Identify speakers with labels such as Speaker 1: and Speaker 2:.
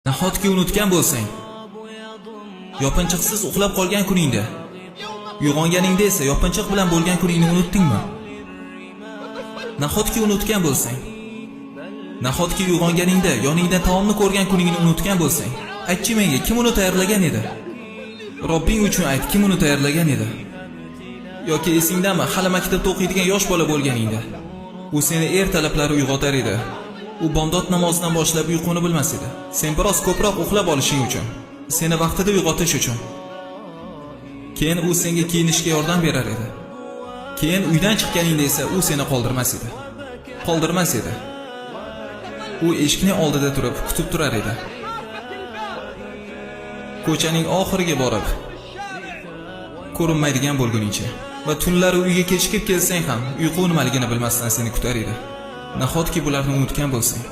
Speaker 1: Nahotki unutgan bo'lsang, yopinchiqsiz uxlab qolgan kuningda, uyg'onganingda esa yopinchiq bilan bo'lgan kuningni unutdingmi? Nahotki unutgan bo'lsang, nahotki uyg'onganingda yoningda taomni ko'rgan kuningni unutgan bo'lsang, aytchi menga, kim uni tayyorlagan edi? Robbing uchun ayt, kim uni tayyorlagan edi? Yoki esingdami, hali maktabda o'qiydigan yosh bola bo'lganingda, u seni ertalablari uyg'otar edi. U bomdod namozidan boshlab uyquni bilmas edi. Sen biroz ko'proq uxlab olishing uchun, seni vaqtida uyg'otish uchun. Keyin u senga kiyinishga yordam berar edi. Keyin uydan chiqqaningda esa u seni qoldirmas edi. Qoldirmas edi. U eshikning oldida turib kutib turar edi. Ko'chaning oxiriga borib, ko'rinmaydigan bo'lguningcha va tunlari uyga kechikib kelsang ham uyqu nimaligini bilmasdan seni kutar edi. Nahotki bularni unutgan bo'lsang.